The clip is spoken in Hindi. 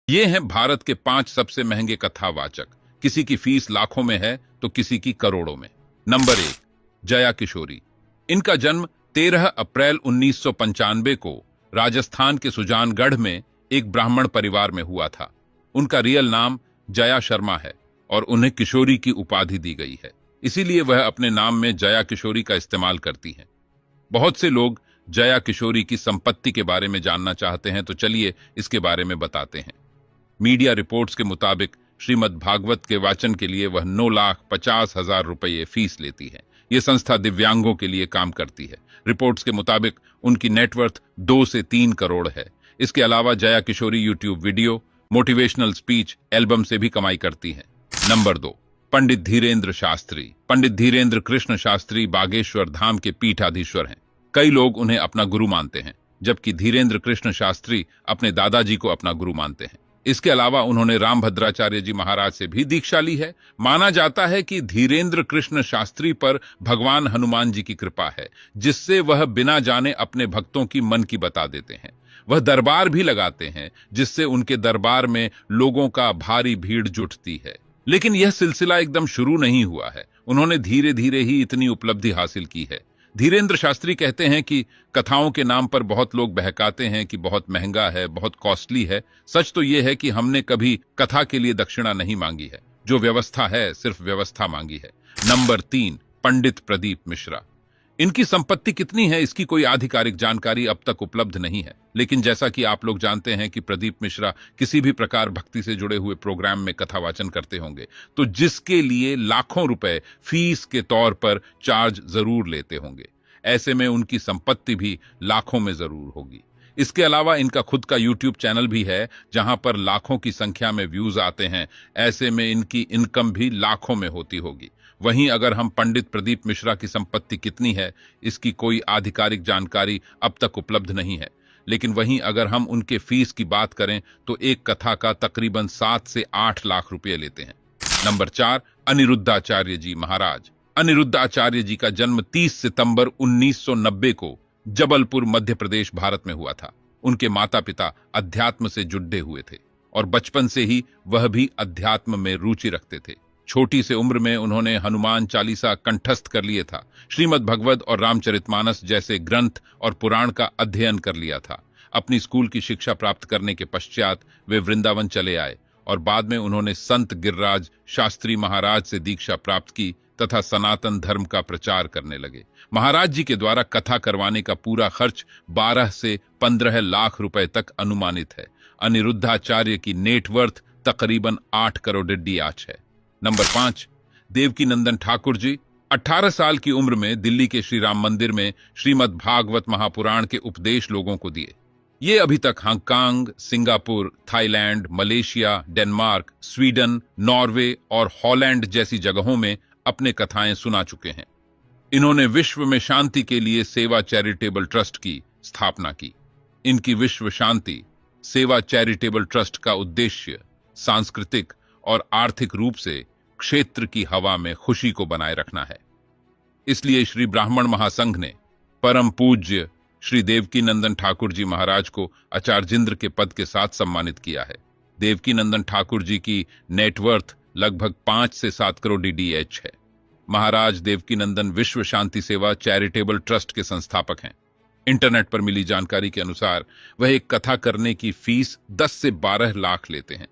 ये हैं भारत के 5 सबसे महंगे कथावाचक। किसी की फीस लाखों में है तो किसी की करोड़ों में। नंबर 1, जया किशोरी। इनका जन्म 13 अप्रैल 1995 को राजस्थान के सुजानगढ़ में एक ब्राह्मण परिवार में हुआ था। उनका रियल नाम जया शर्मा है और उन्हें किशोरी की उपाधि दी गई है, इसीलिए वह अपने नाम में जया किशोरी का इस्तेमाल करती हैं। बहुत से लोग जया किशोरी की संपत्ति के बारे में जानना चाहते हैं, तो चलिए इसके बारे में बताते हैं। मीडिया रिपोर्ट्स के मुताबिक श्रीमद् भागवत के वाचन के लिए वह 9,50,000 रुपये फीस लेती है। यह संस्था दिव्यांगों के लिए काम करती है। रिपोर्ट्स के मुताबिक उनकी नेटवर्थ 2 से 3 करोड़ है। इसके अलावा Jaya Kishori YouTube video, motivational speech, album से भी कमाई करती है। नंबर 2, पंडित धीरेन्द्र शास्त्री। पंडित धीरेन्द्र कृष्ण शास्त्री बागेश्वर धाम के पीठाधीश्वर हैं। कई लोग उन्हें अपना गुरु मानते हैं, जबकि धीरेन्द्र कृष्ण शास्त्री अपने दादाजी को अपना गुरु मानते हैं। इसके अलावा उन्होंने रामभद्राचार्य जी महाराज से भी दीक्षा ली है। माना जाता है कि धीरेन्द्र कृष्ण शास्त्री पर भगवान हनुमान जी की कृपा है, जिससे वह बिना जाने अपने भक्तों की मन की बता देते हैं। वह दरबार भी लगाते हैं, जिससे उनके दरबार में लोगों का भारी भीड़ जुटती है। लेकिन यह सिलसिला एकदम शुरू नहीं हुआ है। उन्होंने धीरे धीरे ही इतनी उपलब्धि हासिल की है। धीरेन्द्र शास्त्री कहते हैं कि कथाओं के नाम पर बहुत लोग बहकाते हैं कि बहुत महंगा है, बहुत कॉस्टली है। सच तो यह है कि हमने कभी कथा के लिए दक्षिणा नहीं मांगी है। जो व्यवस्था है, सिर्फ व्यवस्था मांगी है। नंबर 3, पंडित प्रदीप मिश्रा। इनकी संपत्ति कितनी है, इसकी कोई आधिकारिक जानकारी अब तक उपलब्ध नहीं है। लेकिन जैसा कि आप लोग जानते हैं कि प्रदीप मिश्रा किसी भी प्रकार भक्ति से जुड़े हुए प्रोग्राम में कथावाचन करते होंगे, तो जिसके लिए लाखों रुपए फीस के तौर पर चार्ज जरूर लेते होंगे। ऐसे में उनकी संपत्ति भी लाखों में जरूर होगी। इसके अलावा इनका खुद का यूट्यूब चैनल भी है, जहां पर लाखों की संख्या में व्यूज आते हैं। ऐसे में इनकी इनकम भी लाखों में होती होगी। वहीं अगर हम पंडित प्रदीप मिश्रा की संपत्ति कितनी है, इसकी कोई आधिकारिक जानकारी अब तक उपलब्ध नहीं है। लेकिन वहीं अगर हम उनके फीस की बात करें तो एक कथा का तकरीबन 7 से 8 लाख रुपए लेते हैं। नंबर 4, अनिरुद्धाचार्य जी महाराज। अनिरुद्धाचार्य जी का जन्म 30 सितंबर 1990 को जबलपुर मध्य प्रदेश भारत में हुआ था। उनके माता पिता अध्यात्म से जुड़े हुए थे और बचपन से ही वह भी अध्यात्म में रुचि रखते थे। छोटी से उम्र में उन्होंने हनुमान चालीसा कंठस्थ कर लिए था। श्रीमद् भगवत और रामचरितमानस जैसे ग्रंथ और पुराण का अध्ययन कर लिया था। अपनी स्कूल की शिक्षा प्राप्त करने के पश्चात वे वृंदावन चले आए और बाद में उन्होंने संत गिरिराज शास्त्री महाराज से दीक्षा प्राप्त की तथा सनातन धर्म का प्रचार करने लगे। महाराज जी के द्वारा कथा करवाने का पूरा खर्च 12 से 15 लाख रुपए तक अनुमानित है। अनिरुद्धाचार्य की नेटवर्थ तकरीबन 8 करोड़ आज है। नंबर 5, देवकीनंदन ठाकुर जी। 18 साल की उम्र में दिल्ली के श्री राम मंदिर में श्रीमद् भागवत महापुराण के उपदेश लोगों को दिए। ये अभी तक Hong Kong, Singapore, Thailand, Malaysia, Denmark, Sweden, Norway और हॉलैंड जैसी जगहों में अपने कथाएं सुना चुके हैं। इन्होंने विश्व में शांति के लिए सेवा चैरिटेबल ट्रस्ट की स्थापना की। इनकी विश्व शांति सेवा चैरिटेबल ट्रस्ट का उद्देश्य सांस्कृतिक और आर्थिक रूप से क्षेत्र की हवा में खुशी को बनाए रखना है। इसलिए श्री ब्राह्मण महासंघ ने परम पूज्य श्री देवकीनंदन ठाकुर जी महाराज को आचार्येंद्र के पद के साथ सम्मानित किया है। देवकीनंदन ठाकुर जी की नेटवर्थ लगभग 5 से 7 करोड़ DH है। महाराज देवकीनंदन विश्व शांति सेवा चैरिटेबल ट्रस्ट के संस्थापक हैं। इंटरनेट पर मिली जानकारी के अनुसार वह एक कथा करने की फीस 10 से 12 लाख लेते हैं।